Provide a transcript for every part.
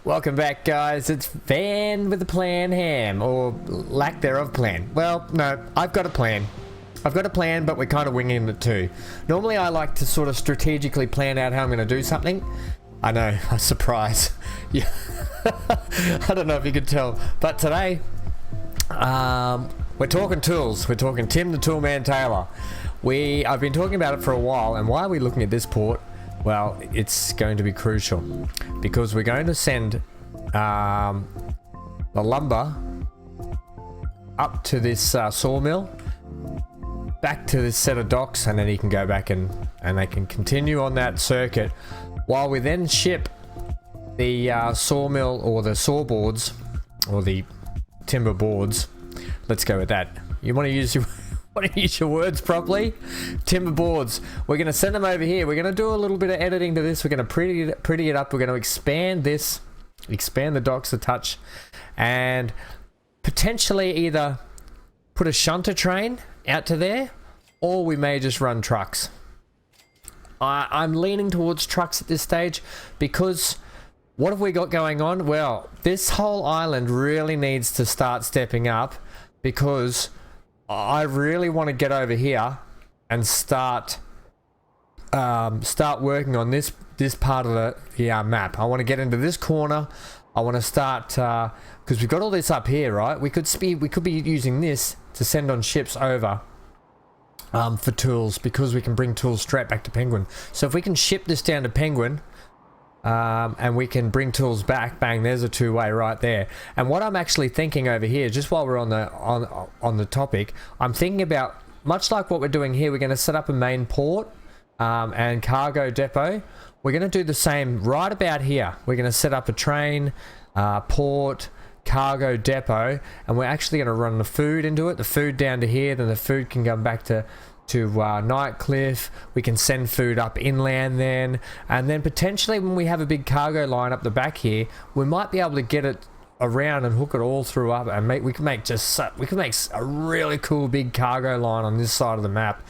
Welcome back, guys. It's Van with a plan ham, or lack thereof plan. Well, no, I've got a plan. But we're kind of winging it too. Normally I like to sort of strategically plan out how I'm going to do something. I know, a surprise. Yeah. I don't know if you could tell, but today we're talking tools. We're talking Tim the Toolman Taylor. I've been talking about it for a while, and why are we looking at this port? Well, it's going to be crucial because we're going to send the lumber up to this sawmill, back to this set of docks, and then he can go back and they can continue on that circuit while we then ship the sawmill or the saw boards or the timber boards. Let's go with that. You want to use your words properly? Timber boards. We're going to send them over here. We're going to do a little bit of editing to this. We're going to pretty it up. We're going to expand the docks a touch, and potentially either put a shunter train out to there, or we may just run trucks. I'm leaning towards trucks at this stage because what have we got going on? Well, this whole island really needs to start stepping up because I really want to get over here and start working on this part of the map. I want to get into this corner. I want to start because we've got all this up here, right? We could be using this to send on ships over for tools, because we can bring tools straight back to Penguin. So if we can ship this down to Penguin, and we can bring tools back, bang, there's a two-way right there. And what I'm actually thinking over here, just while we're on the topic, I'm thinking about, much like what we're doing here, we're going to set up a main port and cargo depot. We're going to do the same right about here. We're going to set up a train, port, cargo depot, and we're actually going to run the food into it, the food down to here, then the food can come back to Nightcliff. We can send food up inland then, and then potentially when we have a big cargo line up the back here, we might be able to get it around and hook it all through up, and we can make a really cool big cargo line on this side of the map.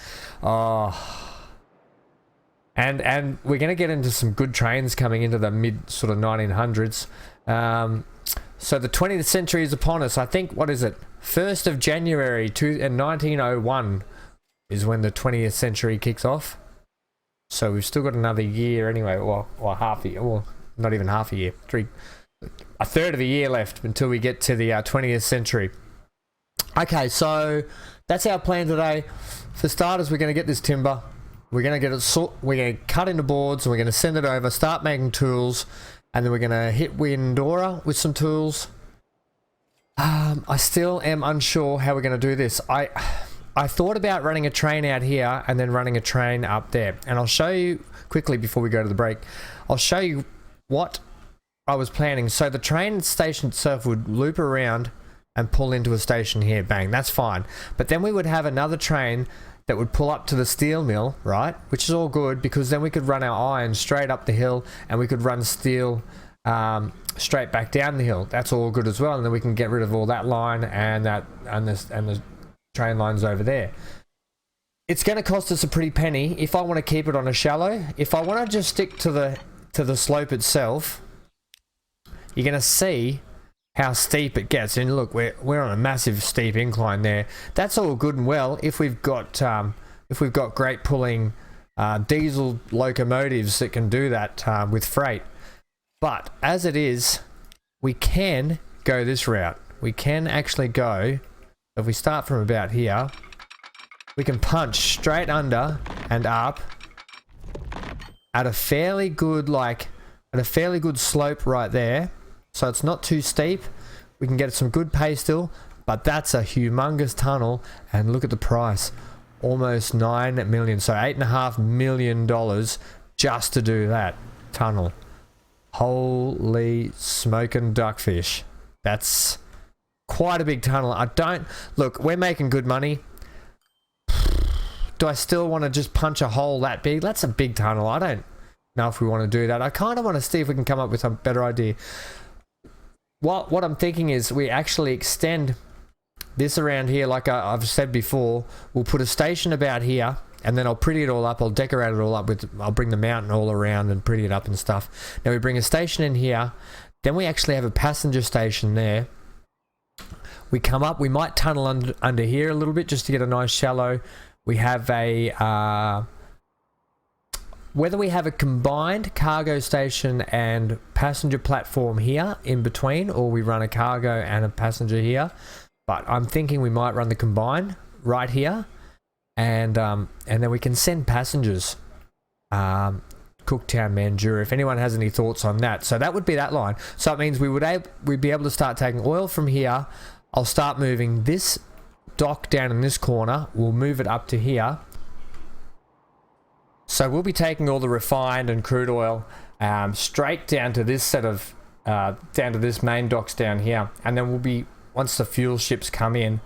And we're going to get into some good trains coming into the mid sort of 1900s. So the 20th century is upon us. I think, what is it? 1st of January 1901 is when the 20th century kicks off. So we've still got another year anyway, or half a year, or not even half a year, a third of a year left until we get to the 20th century. Okay, so that's our plan today. For starters, we're going to get this timber. We're going to get it we're going to cut into boards, and we're going to send it over, start making tools, and then we're going to hit Windora with some tools. I still am unsure how we're going to do this. I thought about running a train out here and then running a train up there. And I'll show you quickly before we go to the break. I'll show you what I was planning. So the train station itself would loop around and pull into a station here. Bang, that's fine. But then we would have another train that would pull up to the steel mill, right? Which is all good, because then we could run our iron straight up the hill, and we could run steel straight back down the hill. That's all good as well. And then we can get rid of all that line and the train lines over there. It's going to cost us a pretty penny if I want to keep it on a shallow. If I want to just stick to the slope itself, you're going to see how steep it gets. And look, we're on a massive steep incline there. That's all good and well if we've got great pulling diesel locomotives that can do that with freight. But as it is, we can go this route. We can actually go, if we start from about here, we can punch straight under and up at a fairly good slope right there. So it's not too steep. We can get some good pay still, but that's a humongous tunnel, and look at the price. Almost 9 million. So $8.5 million just to do that tunnel. Holy smoking duckfish. That's quite a big tunnel. Look, we're making good money. Do I still want to just punch a hole that big? That's a big tunnel. I don't know if we want to do that. I kind of want to see if we can come up with a better idea. What I'm thinking is we actually extend this around here, like I've said before. We'll put a station about here, and then I'll pretty it all up. I'll decorate it all up I'll bring the mountain all around and pretty it up and stuff. Now we bring a station in here. Then we actually have a passenger station there. We come up, we might tunnel under here a little bit just to get a nice shallow. We have a, whether we have a combined cargo station and passenger platform here in between, or we run a cargo and a passenger here. But I'm thinking we might run the combined right here. And then we can send passengers. Cooktown, Mandurah, if anyone has any thoughts on that. So that would be that line. So it means we'd be able to start taking oil from here. I'll start moving this dock down in this corner. We'll move it up to here. So we'll be taking all the refined and crude oil straight down to this set of, down to this main docks down here. And then we'll be, once the fuel ships come in,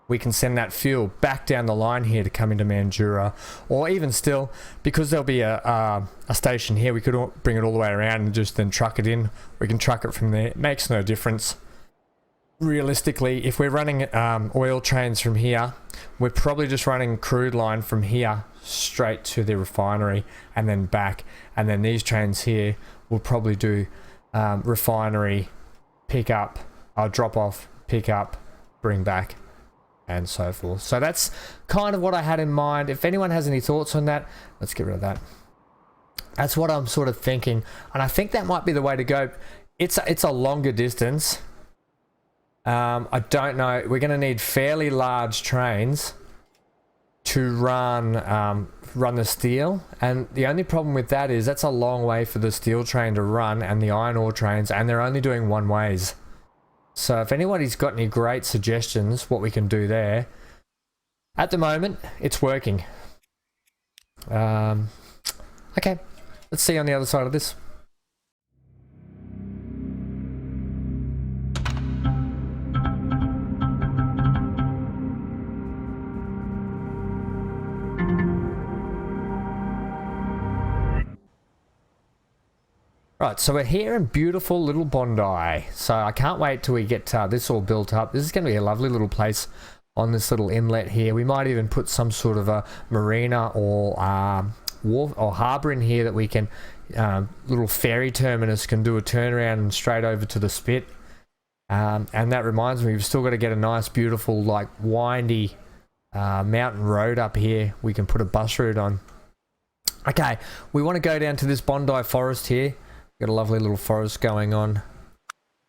we can send that fuel back down the line here to come into Mandurah. Or even still, because there'll be a station here, we could bring it all the way around and just then truck it in. We can truck it from there. It makes no difference. Realistically, if we're running oil trains from here, we're probably just running crude line from here straight to the refinery and then back. And then these trains here will probably do refinery, pick up, drop off, pick up, bring back, and so forth. So that's kind of what I had in mind. If anyone has any thoughts on that, let's get rid of that. That's what I'm sort of thinking, and I think that might be the way to go. It's a longer distance. I don't know. We're going to need fairly large trains to run the steel, and the only problem with that is that's a long way for the steel train to run and the iron ore trains, and they're only doing one ways. So if anybody's got any great suggestions what we can do there, at the moment it's working. Okay, let's see on the other side of this. Right, so we're here in beautiful little Bondi. So I can't wait till we get this all built up. This is going to be a lovely little place on this little inlet here. We might even put some sort of a marina or wharf or harbour in here that we can, little ferry terminus can do a turnaround and straight over to the spit. And that reminds me, we've still got to get a nice, beautiful, like windy mountain road up here. We can put a bus route on. Okay, we want to go down to this Bondi forest here. Got a lovely little forest going on.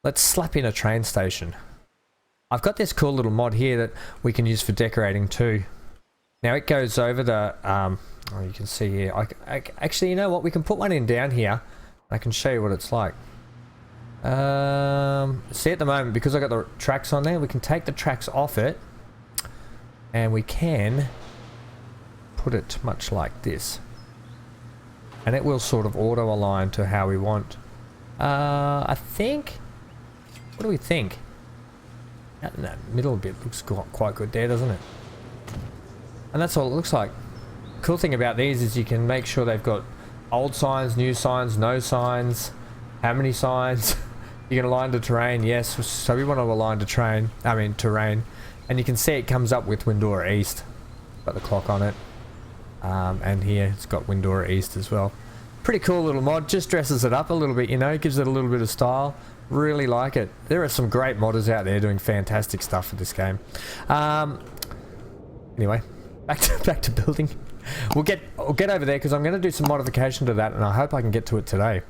Let's slap in a train station. I've got this cool little mod here that we can use for decorating too. Now it goes over the, oh, you can see here. Actually, you know what? We can put one in down here. I can show you what it's like. See, at the moment, because I got the tracks on there, we can take the tracks off it, and we can put it much like this. And it will sort of auto align to how we want. I think, what do we think? That middle bit looks quite good there, doesn't it? And that's all it looks like. Cool thing about these is you can make sure they've got old signs, new signs, no signs, how many signs. You can align to terrain, yes. So we want to align to terrain. And you can see it comes up with Windora East. Got the clock on it. And here it's got Windora East as well. Pretty cool little mod, just dresses it up a little bit, you know, gives it a little bit of style. Really like it. There are some great modders out there doing fantastic stuff for this game. Anyway, back to building. I'll get over there because I'm going to do some modification to that, and I hope I can get to it today.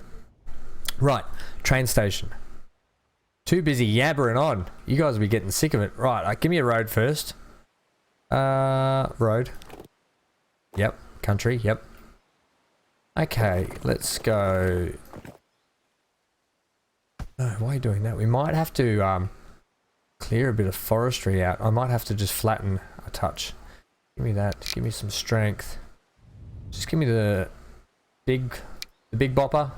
Right, train station. Too busy yabbering on. You guys will be getting sick of it. Right, give me a road first. Road. Yep, country, yep. Okay, let's go. No, why are you doing that? We might have to clear a bit of forestry out. I might have to just flatten a touch. Give me that. Give me some strength. Just give me the big bopper.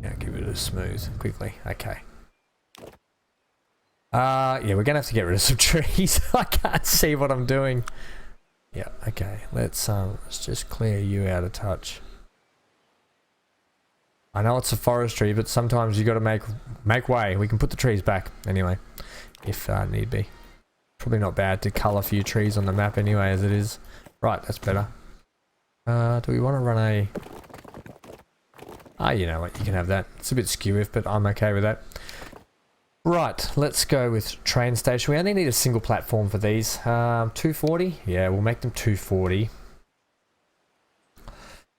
Yeah, give it a smooth quickly. Okay. Yeah, we're gonna have to get rid of some trees. I can't see what I'm doing. Yeah, okay. Let's just clear you out a touch. I know it's a forestry, but sometimes you got to make way. We can put the trees back anyway, if need be. Probably not bad to cull a few trees on the map anyway, as it is. Right, that's better. Do we want to run a? You know what, you can have that. It's a bit skew-if, but I'm okay with that. Right, let's go with train station. We only need a single platform for these. 240? Yeah, we'll make them 240.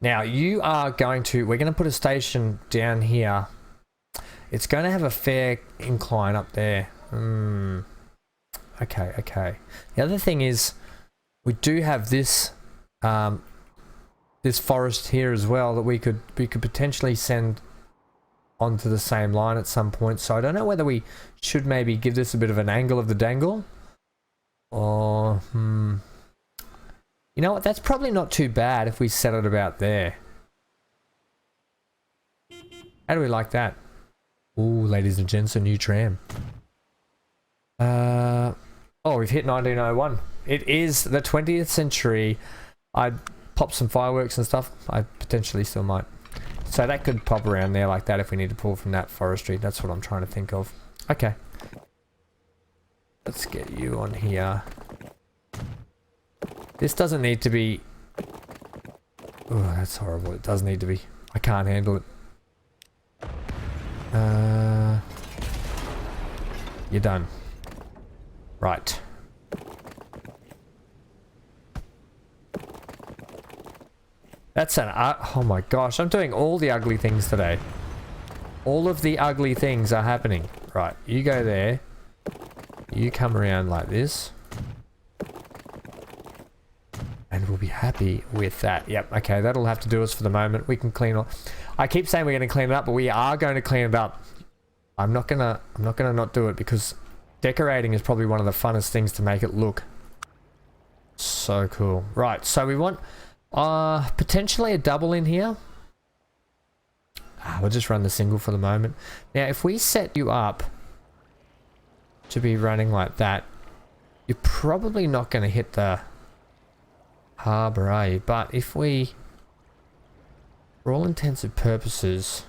Now, you are going to... We're going to put a station down here. It's going to have a fair incline up there. Okay, okay. The other thing is, we do have this... this forest here as well that we could potentially send onto the same line at some point. So I don't know whether we should maybe give this a bit of an angle of the dangle, or you know what, that's probably not too bad if we set it about there. How do we like that? Ooh, ladies and gents, a new tram. Oh, we've hit 1901. It is the 20th century. I'd pop some fireworks and stuff. I potentially still might. So that could pop around there like that if we need to pull from that forestry. That's what I'm trying to think of. Okay. Let's get you on here. This doesn't need to be... Oh, that's horrible. It does need to be. I can't handle it. You're done. Right. That's an... oh my gosh, I'm doing all the ugly things today. All of the ugly things are happening. Right, you go there. You come around like this. And we'll be happy with that. Yep, okay, that'll have to do us for the moment. We can clean up. I keep saying we're going to clean it up, but we are going to clean it up. I'm not gonna not do it, because decorating is probably one of the funnest things to make it look so cool. Right, so we want... potentially a double in here. We'll just run the single for the moment. Now, if we set you up to be running like that, you're probably not going to hit the harbour, are you? But if we, for all intensive purposes,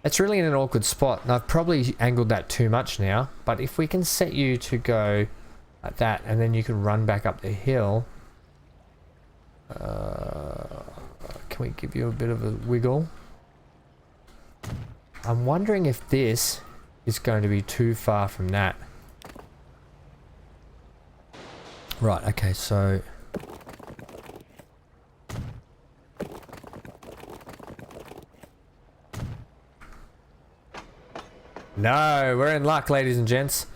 it's really in an awkward spot, and I've probably angled that too much now. But if we can set you to go like that, and then you can run back up the hill. Can we give you a bit of a wiggle? I'm wondering if this is going to be too far from that. Right, okay, so... No, we're in luck, ladies and gents.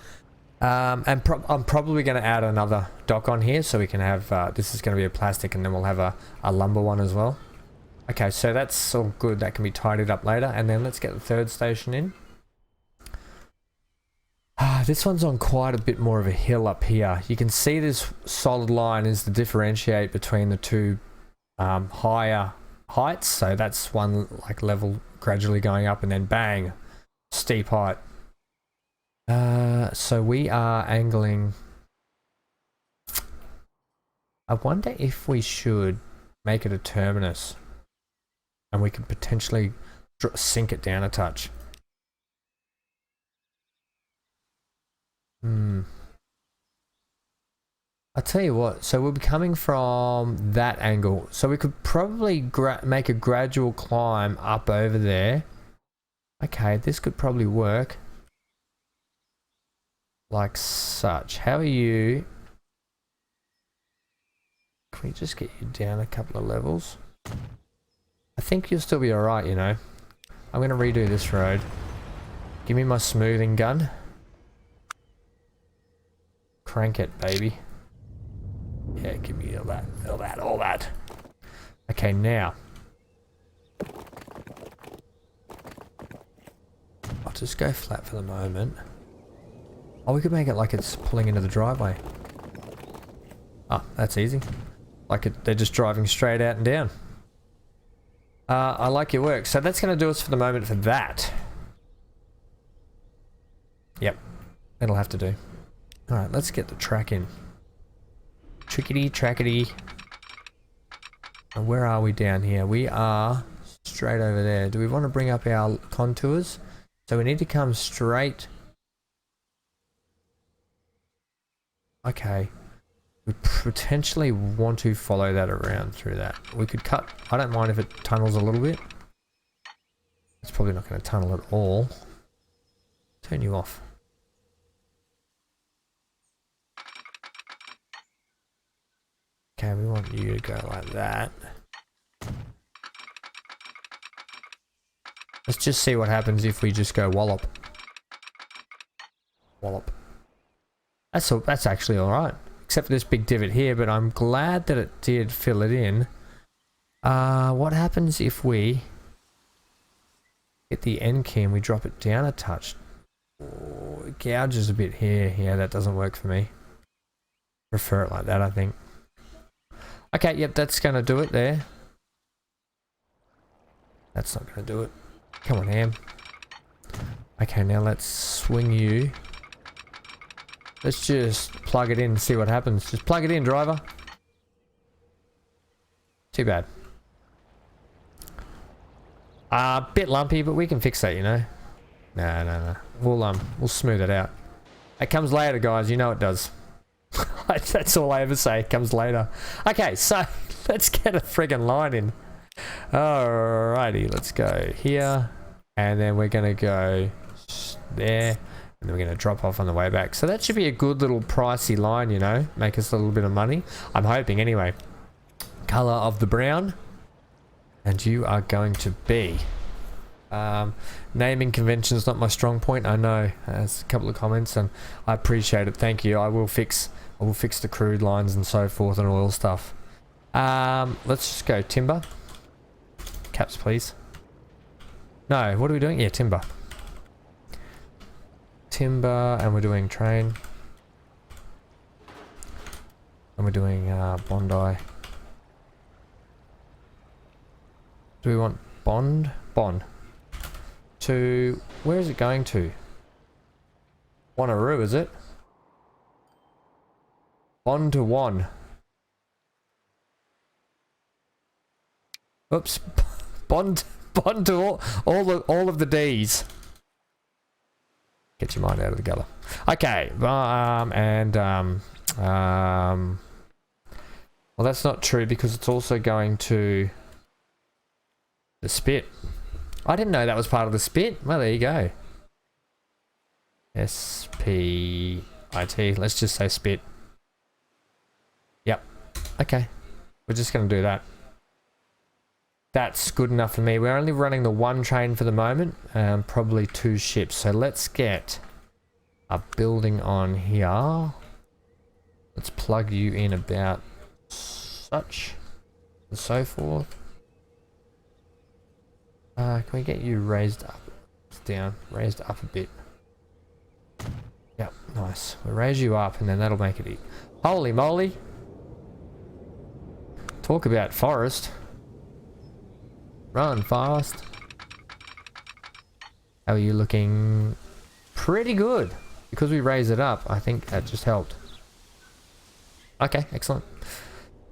And I'm probably going to add another dock on here, so we can have, this is going to be a plastic, and then we'll have a lumber one as well. Okay, so that's all good. That can be tidied up later, and then let's get the third station in. This one's on quite a bit more of a hill up here. You can see this solid line is the differentiate between the two higher heights. So that's one like level gradually going up, and then bang, steep height. So we are angling. I wonder if we should make it a terminus, and we could potentially sink it down a touch. I'll tell you what, so we'll be coming from that angle, so we could probably make a gradual climb up over there. Okay, this could probably work. Like such. How are you? Can we just get you down a couple of levels? I think you'll still be alright, you know. I'm going to redo this road. Give me my smoothing gun. Crank it, baby. Yeah, give me all that, all that, all that. Okay, now. I'll just go flat for the moment. Oh, we could make it like it's pulling into the driveway. Ah, that's easy. Like they're just driving straight out and down. I like your work. So that's going to do us for the moment for that. Yep, that'll have to do. Alright, let's get the track in. Trickety, trackety. And where are we down here? We are straight over there. Do we want to bring up our contours? So we need to come straight. Okay. We potentially want to follow that around through that. We could cut, I don't mind if it tunnels a little bit. It's probably not going to tunnel at all. Turn you off. Okay, we want you to go like that. Let's just see what happens if we just go wallop. Wallop. That's actually alright. Except for this big divot here, but I'm glad that it did fill it in. What happens if we get the end key and we drop it down a touch? Oh, it gouges a bit here. Yeah, that doesn't work for me. Prefer it like that, I think. Okay, yep, that's going to do it there. That's not going to do it. Come on, Ham. Okay, now let's swing you. Let's just plug it in and see what happens. Just plug it in, driver. Too bad. Bit lumpy, but we can fix that, you know. No. We'll smooth it out. It comes later, guys. You know it does. That's all I ever say. It comes later. Okay, so let's get a friggin' line in. Alrighty, let's go here. And then we're going to go there. And then we're going to drop off on the way back. So that should be a good little pricey line, you know. Make us a little bit of money. I'm hoping anyway. Color of the brown. And you are going to be. Naming convention's not my strong point. I know. There's a couple of comments and I appreciate it. Thank you. I will fix the crude lines and so forth and oil stuff. Let's just go timber. Caps, please. No, what are we doing? Yeah, timber. Timber, and we're doing train. And we're doing Bondi. Do we want Bond? Bond. To, where is it going to? Wanneroo, is it? Bond to one. Oops. Bond to all of the D's. Get your mind out of the gutter. Okay, well that's not true because it's also going to the spit. I didn't know that was part of the spit. Well, there you go. S-P-I-T. Let's just say spit. Yep. Okay. We're just going to do that. That's good enough for me. We're only running the one train for the moment. Probably two ships. So let's get a building on here. Let's plug you in about such and so forth. Can we get you raised up? Down. Raised up a bit. Yep, nice. We'll raise you up and then that'll make it. Holy moly. Talk about forest. Run fast. How are you looking? Pretty good. Because we raised it up, I think that just helped. Okay, excellent.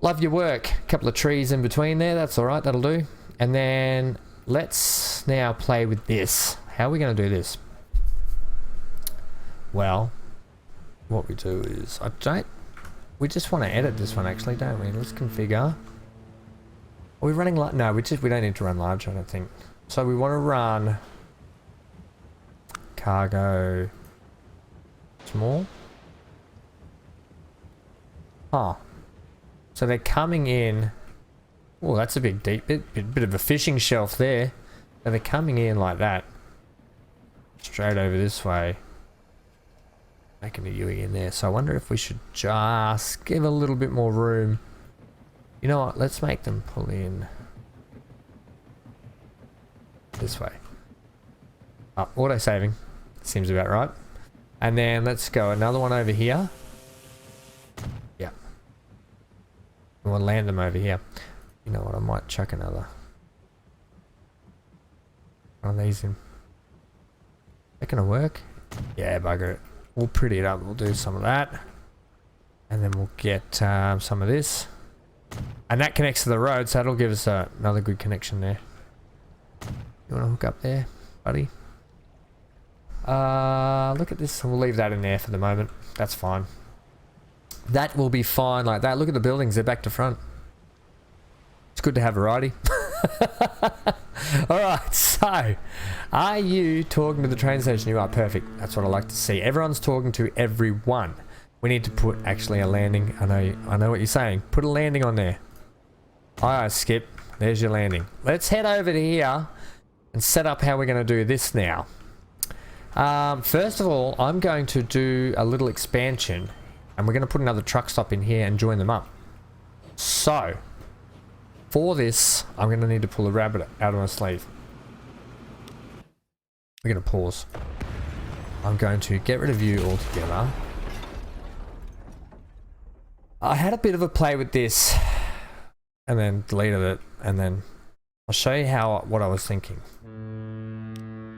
Love your work. A couple of trees in between there. That's alright, that'll do. And then let's now play with this. How are we going to do this? Well, what we do is... we just want to edit this one actually, don't we? Let's configure. Are we running large? No, we don't need to run large, I don't think. So we want to run cargo small. Huh. So they're coming in. Oh, that's a big deep bit of a fishing shelf there. So they're coming in like that. Straight over this way. Making a Yui in there. So I wonder if we should just give a little bit more room. You know what? Let's make them pull in this way. Oh, auto saving. Seems about right. And then let's go another one over here. Yeah. We'll land them over here. You know what? I might chuck another one of these in. That gonna work? Yeah, bugger it. We'll pretty it up. We'll do some of that. And then we'll get some of this. And that connects to the road, so that'll give us another good connection there. You want to hook up there, buddy? Look at this. We'll leave that in there for the moment. That's fine. That will be fine like that. Look at the buildings, they're back to front. It's good to have variety. Alright, so are you talking to the train station? You are. Perfect. That's what I like to see. Everyone's talking to everyone. We need to put actually a landing. I know what you're saying. Put a landing on there. Alright, Skip. There's your landing. Let's head over to here and set up how we're going to do this now. First of all, I'm going to do a little expansion, and we're going to put another truck stop in here and join them up. So for this, I'm going to need to pull a rabbit out of my sleeve. We're going to pause. I'm going to get rid of you altogether. I had a bit of a play with this and then deleted it, and then I'll show you what I was thinking.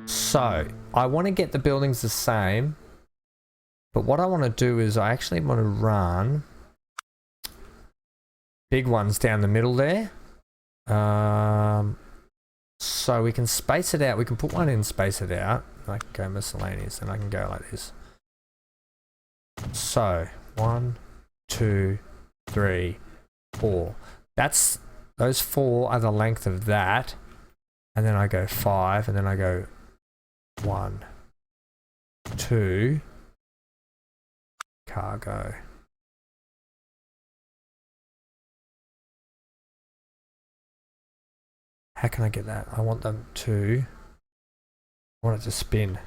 So I want to get the buildings the same, but what I want to do is I actually want to run big ones down the middle there. So we can space it out. We can put one in, space it out. I can go miscellaneous, and I can go like this. So 1, 2, 3, 4. That's those 4 are the length of that, and then I go 5, and then I go 1, 2, cargo. How can I get that? I want them to. I want it to spin.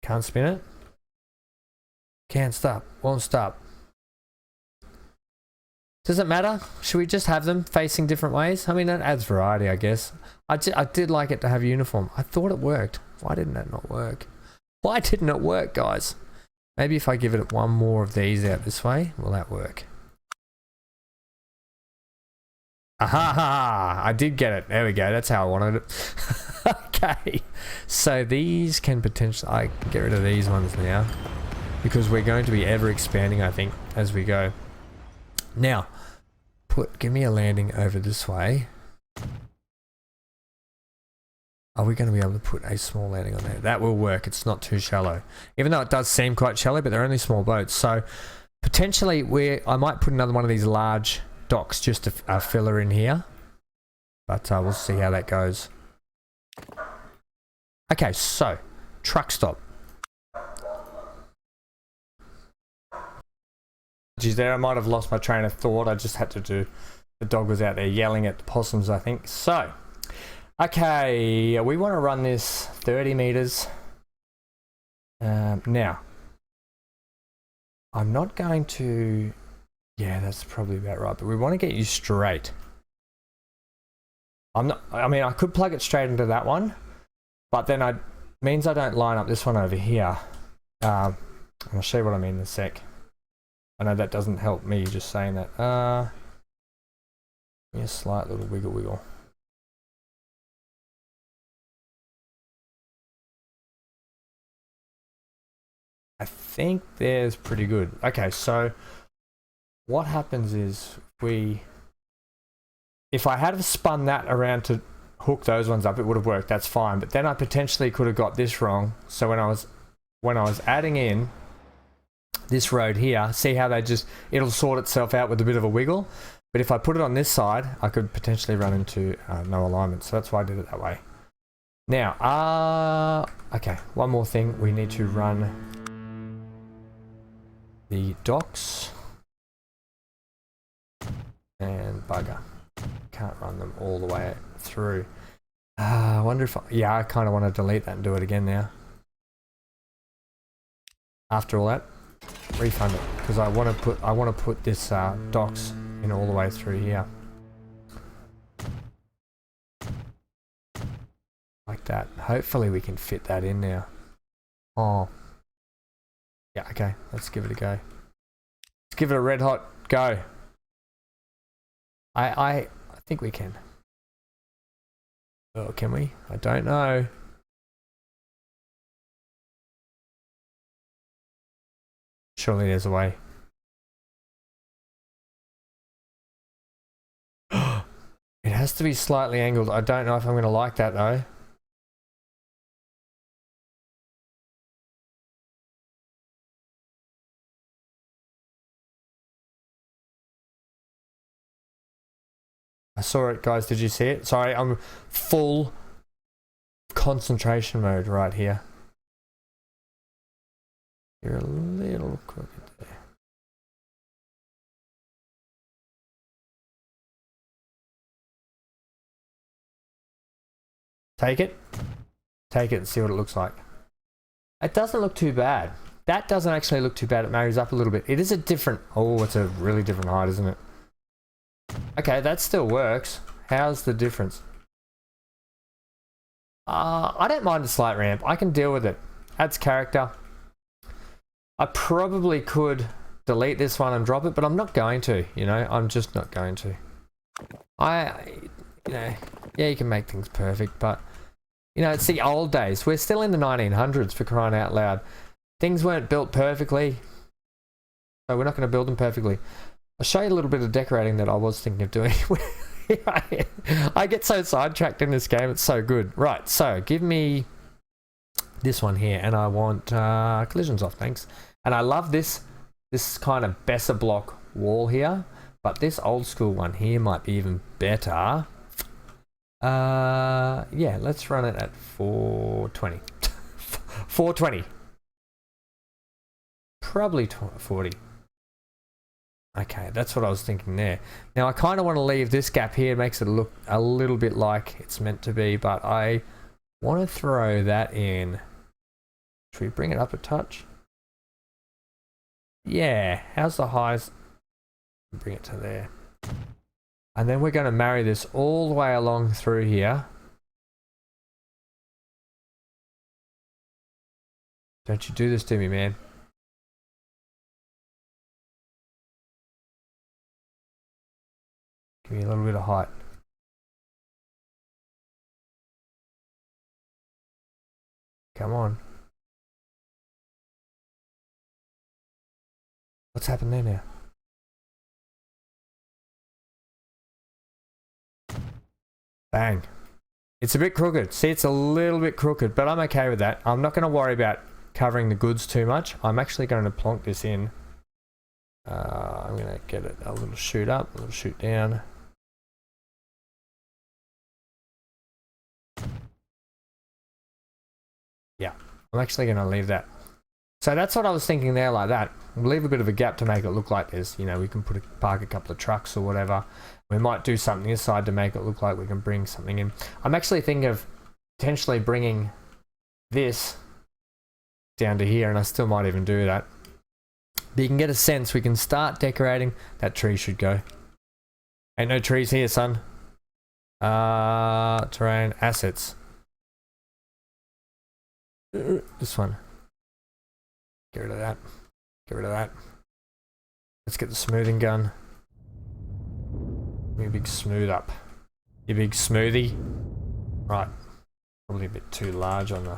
Can't spin it. Can't stop. Won't stop. Does it matter? Should we just have them facing different ways? I mean, that adds variety, I guess. I did like it to have uniform. I thought it worked. Why didn't that not work? Why didn't it work, guys? Maybe if I give it one more of these out this way, will that work? Aha! I did get it. There we go. That's how I wanted it. Okay. So these can potentially... I can get rid of these ones now, because we're going to be ever expanding, I think, as we go. Now, give me a landing over this way. Are we going to be able to put a small landing on there? That will work. It's not too shallow. Even though it does seem quite shallow, but they're only small boats. So potentially I might put another one of these large docks just to fill her in here. But we'll see how that goes. Okay, so truck stop. Geez, there I might have lost my train of thought. I just had to do... The dog was out there yelling at the possums, I think. So, okay, we want to run this 30 meters. Now, I'm not going to... Yeah, that's probably about right, but we want to get you straight. I mean, I could plug it straight into that one, but then means I don't line up this one over here. I'll show you what I mean in a sec. I know that doesn't help me just saying that. Give me a slight little wiggle. I think there's pretty good. Okay, so what happens is if I had spun that around to hook those ones up, it would have worked. That's fine. But then I potentially could have got this wrong. So when I was adding in this road here, see how it'll sort itself out with a bit of a wiggle. But if I put it on this side, I could potentially run into no alignment. So that's why I did it that way. Now, okay, one more thing. We need to run the docks and bugger. Can't run them all the way through. I wonder if I kind of want to delete that and do it again now. After all that, refund it, because I want to put this docks in all the way through here, like that. Hopefully we can fit that in now. Oh, yeah. Okay, let's give it a go. Let's give it a red hot go. I think we can. Oh, can we? I don't know. Surely there's a way. It has to be slightly angled. I don't know if I'm going to like that though. saw it, guys. Did you see it? Sorry, I'm full concentration mode right here. You're a little crooked there. Take it. Take it and see what it looks like. It doesn't look too bad. That doesn't actually look too bad. It marries up a little bit. It is a different... Oh, it's a really different height, isn't it? Okay, that still works. How's the difference? I don't mind a slight ramp. I can deal with it. Adds character. I probably could delete this one and drop it, but I'm not going to, you know? I'm just not going to. You know, yeah, you can make things perfect, but, you know, it's the old days. We're still in the 1900s, for crying out loud. Things weren't built perfectly, so we're not going to build them perfectly. I'll show you a little bit of decorating that I was thinking of doing. I get so sidetracked in this game, it's so good. Right, so give me this one here, and I want collisions off, thanks. And I love this kind of Besser block wall here, but this old school one here might be even better. Yeah, let's run it at 420. 420. Probably 40. Okay, that's what I was thinking there. Now I kind of want to leave this gap here. It makes it look a little bit like it's meant to be, but I want to throw that in. Should we bring it up a touch? Yeah, how's the highest? Bring it to there. And then we're going to marry this all the way along through here. Don't you do this to me, man. Give me a little bit of height. Come on. What's happened there now? Bang. It's a bit crooked. See, it's a little bit crooked, but I'm okay with that. I'm not going to worry about covering the goods too much. I'm actually going to plonk this in. I'm going to get it a little shoot up, a little shoot down. Yeah, I'm actually going to leave that. So that's what I was thinking there, like that. We'll leave a bit of a gap to make it look like there's, you know, we can park a couple of trucks or whatever. We might do something inside to make it look like we can bring something in. I'm actually thinking of potentially bringing this down to here, and I still might even do that. But you can get a sense, we can start decorating. That tree should go. Ain't no trees here, son. Terrain, assets. This one. Get rid of that. Get rid of that. Let's get the smoothing gun. Give me a big smooth up. You big smoothie. Right. Probably a bit too large on the...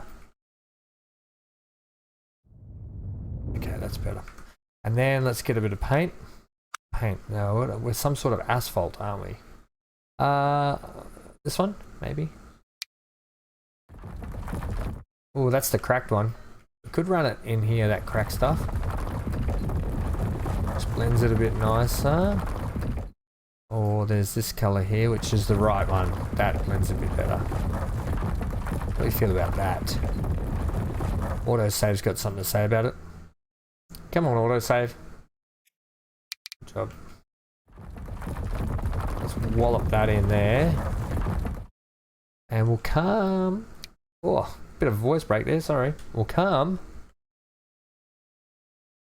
Okay, that's better. And then let's get a bit of paint. Paint. Now, we're some sort of asphalt, aren't we? This one, maybe. Oh, that's the cracked one. We could run it in here, that cracked stuff. Just blends it a bit nicer. Or there's this colour here, which is the right one. That blends a bit better. What do you feel about that? Autosave's got something to say about it. Come on, autosave. Good job. Let's wallop that in there. And we'll come... Oh, bit of a voice break there, sorry. We'll come.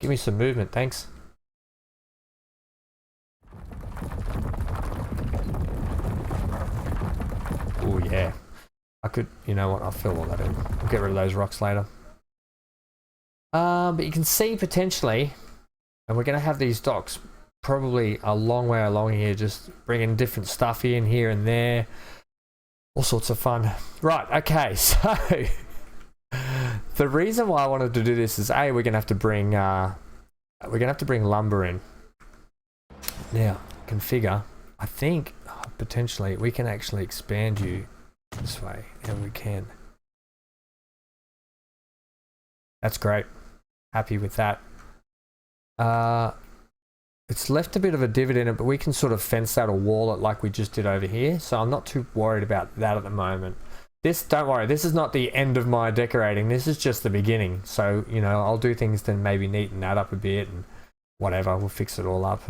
Give me some movement, thanks. Oh yeah. I could, you know what, I'll fill all that in. We'll get rid of those rocks later. But you can see potentially, and we're going to have these docks probably a long way along here, just bringing different stuff in here and there. All sorts of fun. Right, okay, so the reason why I wanted to do this is we're gonna have to bring lumber in. Now, configure. I think potentially we can actually expand you this way, and we can. That's great. Happy with that. it's left a bit of a divot in it, but we can sort of fence that or wall it like we just did over here. So I'm not too worried about that at the moment. This, don't worry, this is not the end of my decorating. This is just the beginning. So, you know, I'll do things to maybe neaten that up a bit and whatever. We'll fix it all up.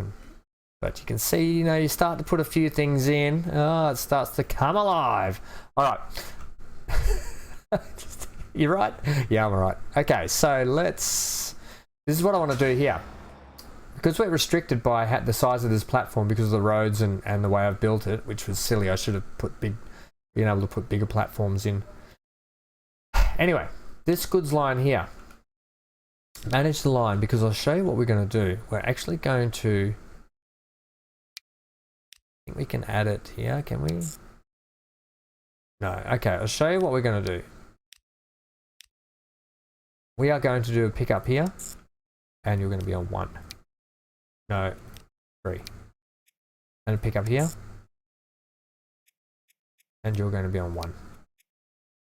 But you can see, you know, you start to put a few things in. Oh, it starts to come alive. All right. You're right? Yeah, I'm all right. Okay, so this is what I want to do here. Because we're restricted by the size of this platform because of the roads and the way I've built it, which was silly. I should have been able to put bigger platforms in. Anyway, this goods line here. Manage the line, because I'll show you what we're going to do. We're actually going to... I think we can add it here, can we? No, okay, I'll show you what we're going to do. We are going to do a pickup here, and you're going to be on 1. No, 3. And a pickup here, and you're going to be on 1.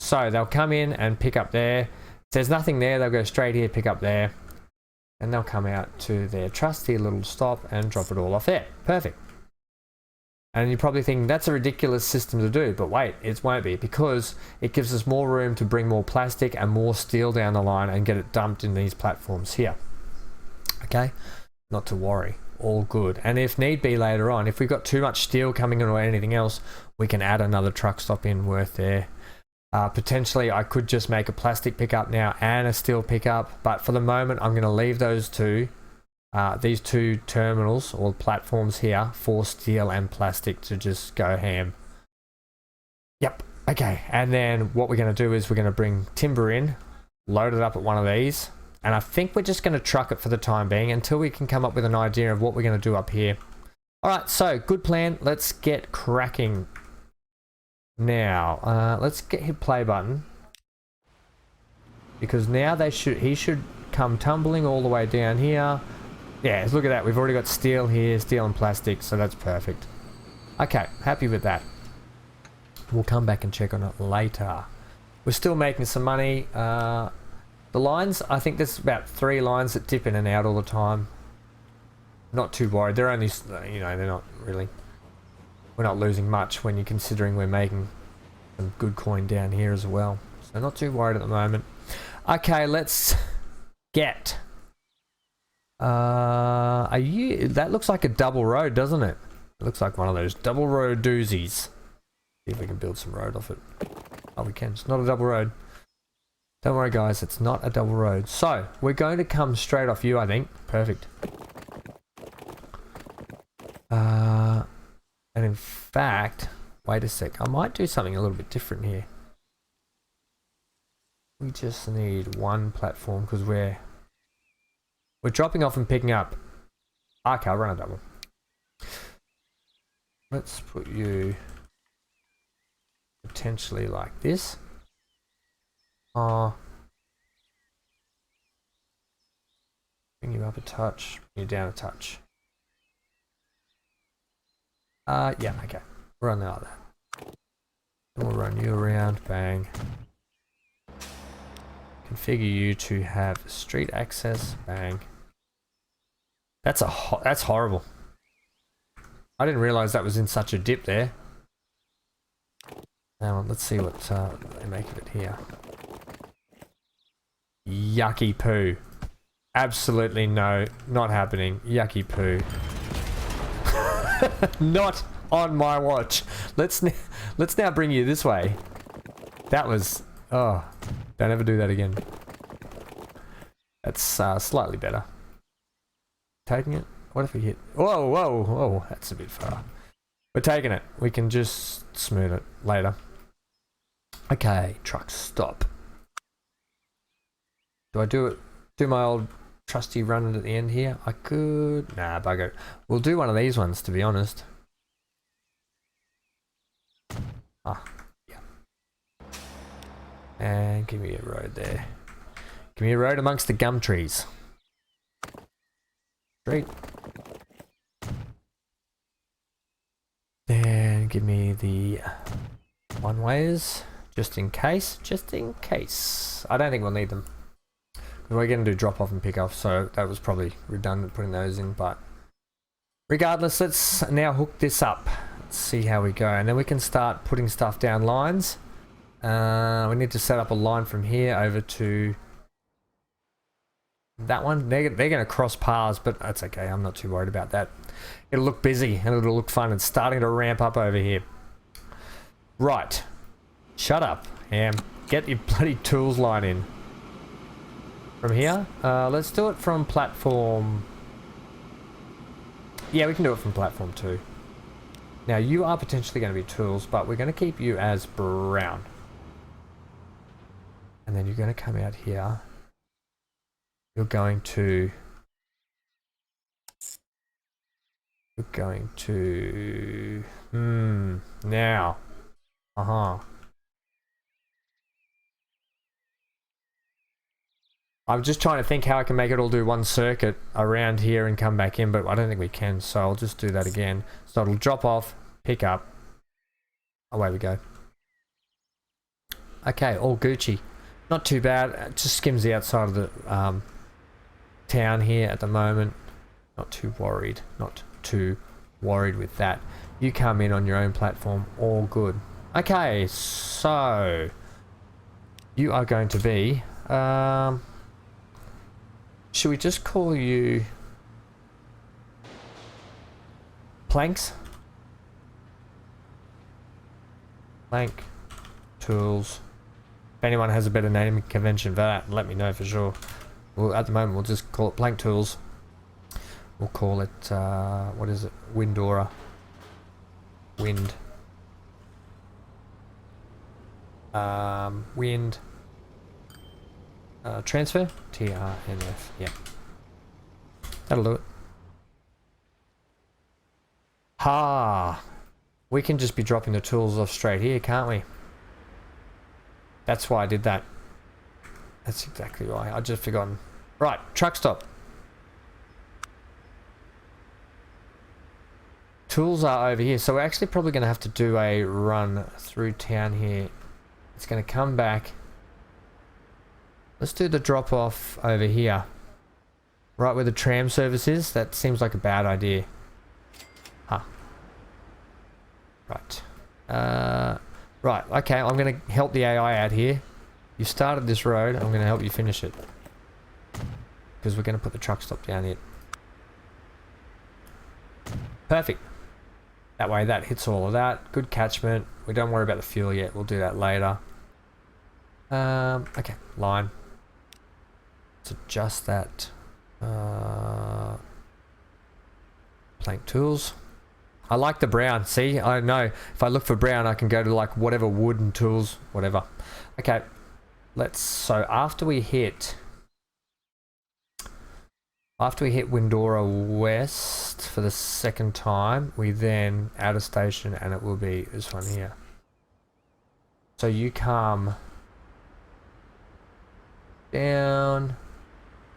So they'll come in and pick up there. If there's nothing there, they'll go straight here, pick up there, and they'll come out to their trusty little stop and drop it all off there. Perfect. And you're probably thinking that's a ridiculous system to do, but wait, it won't be, because it gives us more room to bring more plastic and more steel down the line and get it dumped in these platforms here. Okay, not to worry, all good. And if need be later on, if we've got too much steel coming in or anything else, we can add another truck stop in worth there. Potentially I could just make a plastic pickup now and a steel pickup, but for the moment I'm going to leave those two. These two terminals or platforms here for steel and plastic to just go ham. Yep, okay. And then what we're going to do is we're going to bring timber in, load it up at one of these, and I think we're just going to truck it for the time being until we can come up with an idea of what we're going to do up here. Alright, so good plan. Let's get cracking now. Let's hit play button, because now he should come tumbling all the way down here. Yeah, look at that. We've already got steel here, steel and plastic, so that's perfect. Okay, happy with that. We'll come back and check on it later. We're still making some money. The lines, I think there's about 3 lines that dip in and out all the time. Not too worried. They're only, you know, they're not really... We're not losing much when you're considering we're making some good coin down here as well. So not too worried at the moment. Okay, let's get... that looks like a double road, doesn't it? It looks like one of those double road doozies. See if we can build some road off it. Oh, we can. It's not a double road. Don't worry, guys. It's not a double road. So, we're going to come straight off you, I think. Perfect. And in fact, wait a sec. I might do something a little bit different here. We just need one platform because we're dropping off and picking up. Okay, I'll run a double. Let's put you potentially like this. Bring you up a touch, bring you down a touch. Yeah, okay. Run like that. Then we'll run you around, bang. Configure you to have street access, bang. That's horrible. I didn't realize that was in such a dip there. Now let's see what they make of it here. Yucky poo. Absolutely no, not happening. Yucky poo. Not on my watch. Let's now bring you this way. That was, oh, don't ever do that again. That's slightly better. Taking it. What if we hit? Whoa, whoa, whoa! That's a bit far. We're taking it. We can just smooth it later. Okay, truck stop. Do I do it? Do my old trusty run at the end here? I could. Nah, bugger it. We'll do one of these ones, to be honest. Ah, yeah. And give me a road there. Give me a road amongst the gum trees. Great. Then give me the one-wayers, just in case. Just in case. I don't think we'll need them. We're going to do drop-off and pick-off, so that was probably redundant putting those in, but Regardless, let's now hook this up. Let's see how we go, and then we can start putting stuff down lines. We need to set up a line from here over to that one. They're going to cross paths, but that's okay. I'm not too worried about that. It'll look busy and it'll look fun. It's starting to ramp up over here. Right. Shut up, Ham. Get your bloody tools line in. From here? Let's do it from platform... Yeah, we can do it from platform 2. Now, you are potentially going to be tools, but we're going to keep you as brown. And then you're going to come out here. You're going to... Now. I'm just trying to think how I can make it all do one circuit around here and come back in, but I don't think we can, so I'll just do that again. So it'll drop off, pick up. Away we go. Okay, all Gucci. Not too bad. It just skims the outside of the town here at the moment. Not too worried. Not too worried with that. You come in on your own platform, all good. Okay, so you are going to be... should we just call you planks? Plank tools. If anyone has a better naming convention for that, let me know for sure. Well, at the moment, we'll just call it plank tools. We'll call it, what is it? Windora. Wind. Wind. Transfer? TRNF. Yeah. That'll do it. Ha! We can just be dropping the tools off straight here, can't we? That's why I did that. That's exactly why. I just forgotten. Right, truck stop. Tools are over here. So we're actually probably going to have to do a run through town here. It's going to come back. Let's do the drop off over here. Right where the tram service is. That seems like a bad idea. Huh. Right. Right, okay, I'm going to help the AI out here. You started this road, I'm going to help you finish it. Because we're going to put the truck stop down here. Perfect. That way that hits all of that. Good catchment. We don't worry about the fuel yet, we'll do that later. Okay, line. Let's adjust that. Plank tools. I like the brown. See, I know if I look for brown, I can go to like whatever wooden tools, whatever. Okay, let's. So after we hit Windora West for the second time, we then add a station, and it will be this one here. So you come down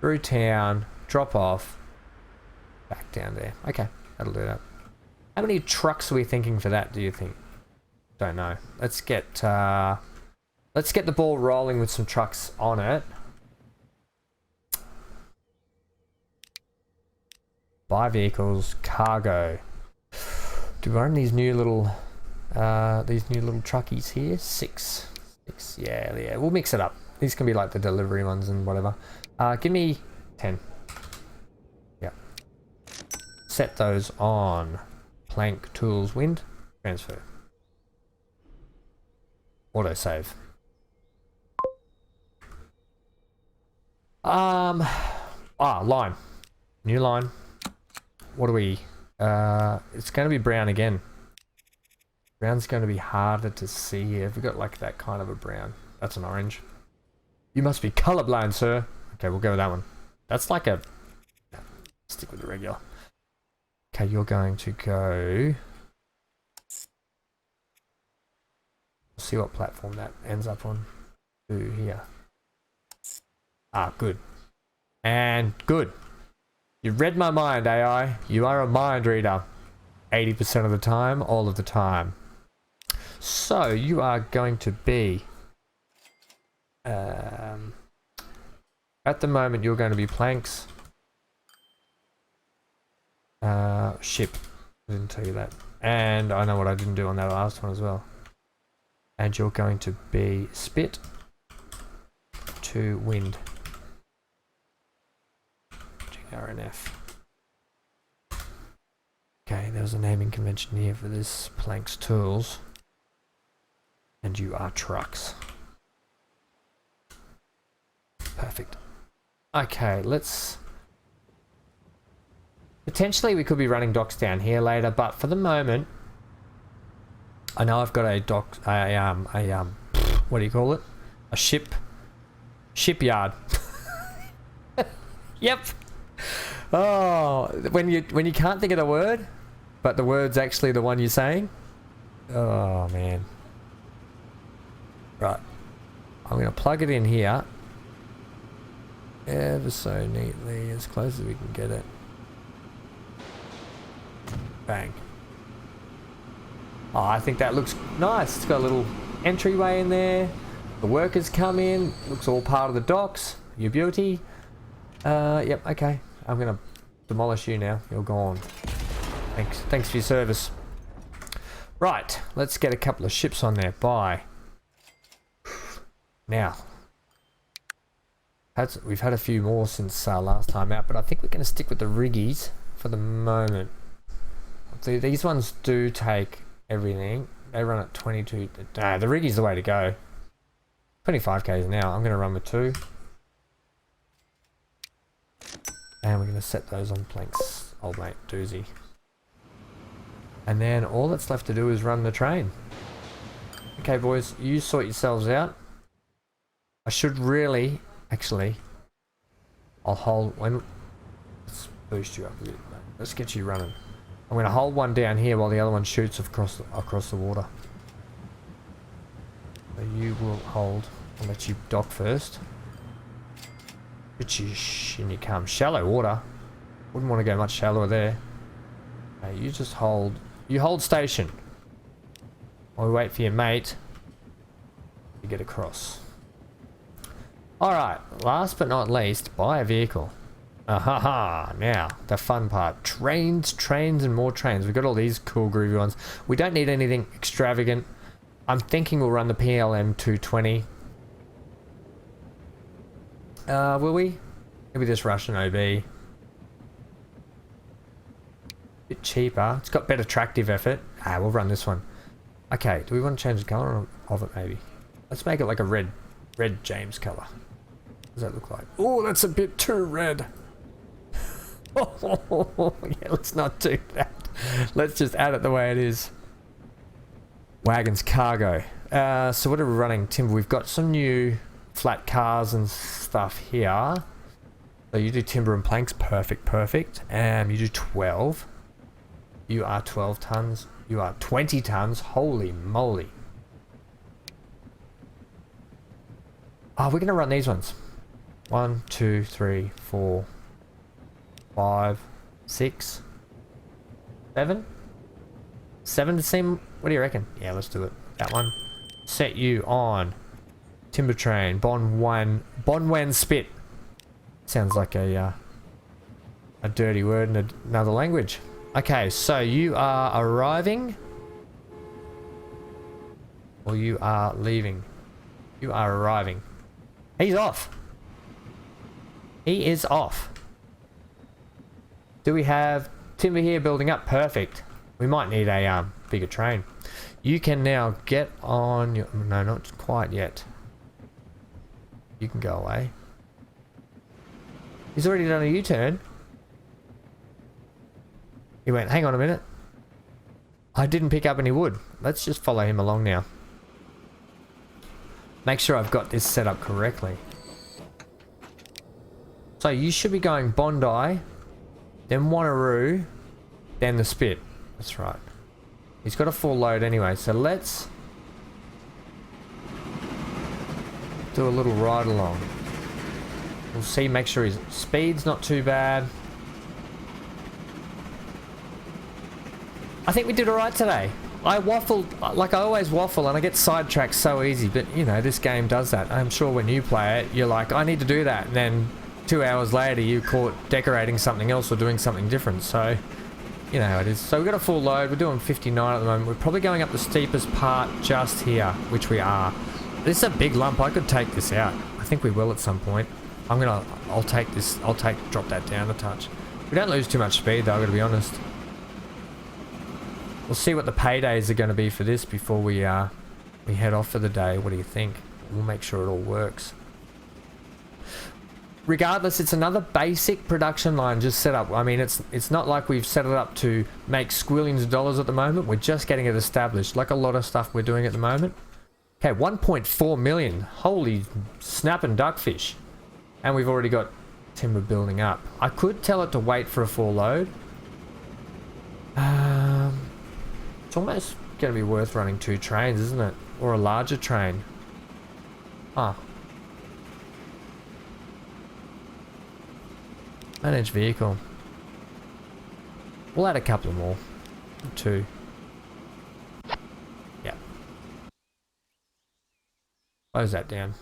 through town, drop off, back down there. Okay, that'll do that. How many trucks are we thinking for that, do you think? Don't know. Let's get the ball rolling with some trucks on it. Buy vehicles, cargo. Do we own these new little truckies here? Six. Yeah, we'll mix it up. These can be like the delivery ones and whatever. Give me 10. Yeah. Set those on. Plank, tools, wind, transfer. Autosave. Line. New line. What do we... it's going to be brown again. Brown's going to be harder to see here. Have we got like that kind of a brown? That's an orange. You must be colorblind, sir. Okay, we'll go with that one. That's like a... Stick with the regular. Okay, you're going to go... See what platform that ends up on. To here. Ah, good. And good. You read my mind, AI. You are a mind reader. 80% of the time, all of the time. So, you are going to be... at the moment, you're going to be planks. Ship. I didn't tell you that. And I know what I didn't do on that last one as well. And you're going to be spit to wind. GRNF. Okay, there was a naming convention here for this. Planks tools. And you are trucks. Perfect. Okay, let's... Potentially we could be running docks down here later, but for the moment, I know I've got a dock, what do you call it? A shipyard. Yep. Oh, when you can't think of the word, but the word's actually the one you're saying. Oh man. Right. I'm gonna plug it in here. Ever so neatly, as close as we can get it. Bang. Oh, I think that looks nice. It's got a little entryway in there. The workers come in. Looks all part of the docks. You beauty. Yep, okay. I'm gonna demolish you now. You're gone. Thanks for your service. Right, let's get a couple of ships on there. Bye. Now, we've had a few more since last time out, but I think we're going to stick with the riggies for the moment. These ones do take everything. They run at 22. The riggy's the way to go. 25 k's now. I'm going to run with 2. And we're going to set those on planks. Old mate, doozy. And then all that's left to do is run the train. Okay, boys, you sort yourselves out. I should really... Actually, I'll hold... Let's boost you up a bit. Let's get you running. I'm going to hold one down here while the other one shoots across the water. So you will hold. I'll let you dock first. In you come. Shallow water. Wouldn't want to go much shallower there. Okay, you just hold. You hold station. While we wait for your mate to get across. Alright, last but not least, buy a vehicle. Ahaha, now, the fun part. Trains, and more trains. We've got all these cool groovy ones. We don't need anything extravagant. I'm thinking we'll run the PLM 220. Will we? Maybe this Russian OB. Bit cheaper. It's got better tractive effort. We'll run this one. Okay, do we want to change the colour of it maybe? Let's make it like a red James colour. What does that look like? Oh, that's a bit too red. Yeah, let's not do that. Let's just add it the way it is. Wagons cargo. So what are we running, Timber? We've got some new flat cars and stuff here. So you do timber and planks. Perfect. You do 12. You are 12 tons. You are 20 tons. Holy moly. We're going to run these ones. 1, 2, 3, 4, 5, 6, 7. 7 to seem... What do you reckon? Yeah, let's do it. That one. Set you on. Timber train. Bonwan spit. Sounds like a dirty word in another language. Okay, so you are arriving. Or you are leaving. You are arriving. He's off. He is off. Do we have timber here building up? Perfect. We might need a bigger train. You can now get on your... No, not quite yet. You can go away. He's already done a U-turn. He went, hang on a minute. I didn't pick up any wood. Let's just follow him along now. Make sure I've got this set up correctly. So you should be going Bondi, then Wanneroo, then the Spit. That's right. He's got a full load anyway, so let's do a little ride along. We'll see, make sure his speed's not too bad. I think we did alright today. I waffled, like I always waffle, and I get sidetracked so easy, but you know, this game does that. I'm sure when you play it, you're like, I need to do that, and then 2 hours later you caught decorating something else or doing something different, so you know how it is. So we've got a full load. We're doing 59 at the moment. We're probably going up the steepest part just here, which we are. This is a big lump. I could take this out. I think we will at some point. I'll take this. Drop that down a touch. We don't lose too much speed though, I've got to be honest. We'll see what the paydays are going to be for this before we head off for the day. What do you think? We'll make sure it all works. Regardless, it's another basic production line just set up. I mean, it's not like we've set it up to make squillions of dollars at the moment. We're just getting it established, like a lot of stuff we're doing at the moment. Okay, 1.4 million. Holy snap and duckfish. And we've already got timber building up. I could tell it to wait for a full load. It's almost going to be worth running 2 trains, isn't it? Or a larger train. Ah. Manage vehicle. We'll add a couple more. 2. Yeah. Close that down.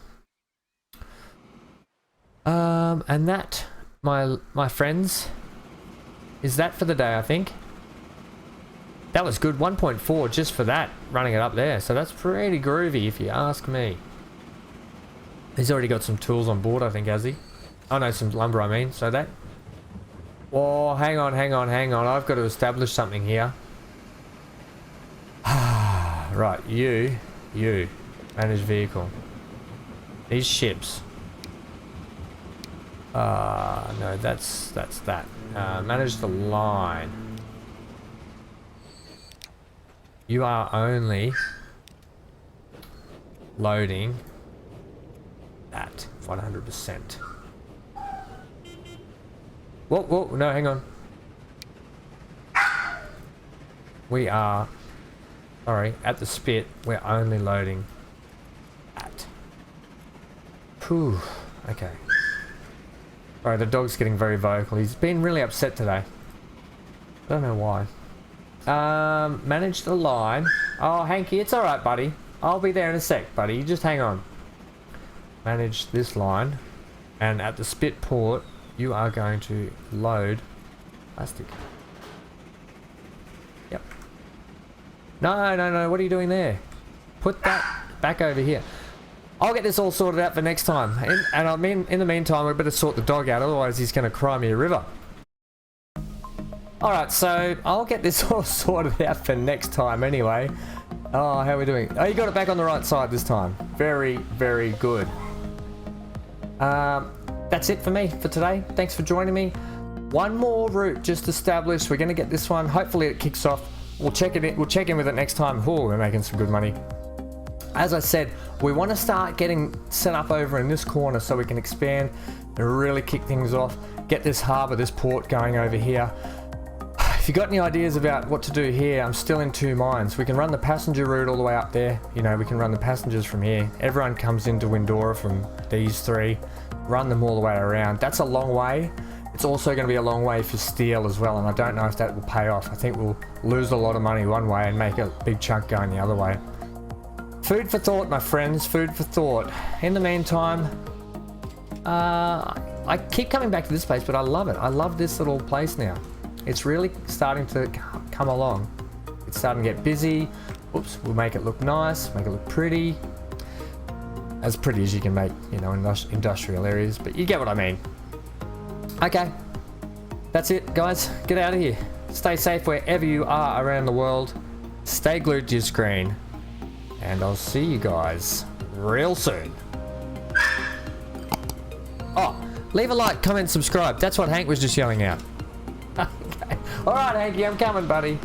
And that, my friends, is that for the day, I think. That was good. 1.4 just for that, running it up there. So that's pretty groovy if you ask me. He's already got some tools on board, I think, has he? Oh no, some lumber, I mean. So that... Oh, hang on. I've got to establish something here. Right, you. Manage vehicle. These ships. No, that's that. Manage the line. You are only loading that 100%. Whoa, no, hang on. We are, sorry, at the spit, we're only loading that. Whew, okay. Alright, the dog's getting very vocal. He's been really upset today. I don't know why. Manage the line. Oh, Hanky, it's alright, buddy. I'll be there in a sec, buddy. You just hang on. Manage this line. And at the spit port, you are going to load plastic. Yep. No. What are you doing there? Put that back over here. I'll get this all sorted out for next time. And I mean, in the meantime, we better sort the dog out. Otherwise, he's going to cry me a river. Alright, so I'll get this all sorted out for next time anyway. Oh, how are we doing? Oh, you got it back on the right side this time. Very, very good. That's it for me for today. Thanks for joining me. One more route just established. We're going to get this one. Hopefully it kicks off. We'll check in with it next time. Oh, we're making some good money. As I said, we want to start getting set up over in this corner so we can expand and really kick things off. Get this harbour, this port going over here. If you got any ideas about what to do here, I'm still in 2 minds. We can run the passenger route all the way up there. You know, we can run the passengers from here. Everyone comes into Windora from these 3. Run them all the way around. That's a long way. It's also going to be a long way for steel as well, and I don't know if that will pay off. I think we'll lose a lot of money one way and make a big chunk going the other way. Food for thought, my friends. Food for thought. In the meantime, I keep coming back to this place, but I love it. I love this little place now. It's really starting to come along. It's starting to get busy. Oops, we'll make it look nice, make it look pretty. As pretty as you can make, you know, industrial areas, but you get what I mean. Okay, that's it, guys. Get out of here. Stay safe wherever you are around the world. Stay glued to your screen. And I'll see you guys real soon. Oh, leave a like, comment, subscribe. That's what Hank was just yelling out. Okay. All right, Hanky, I'm coming, buddy.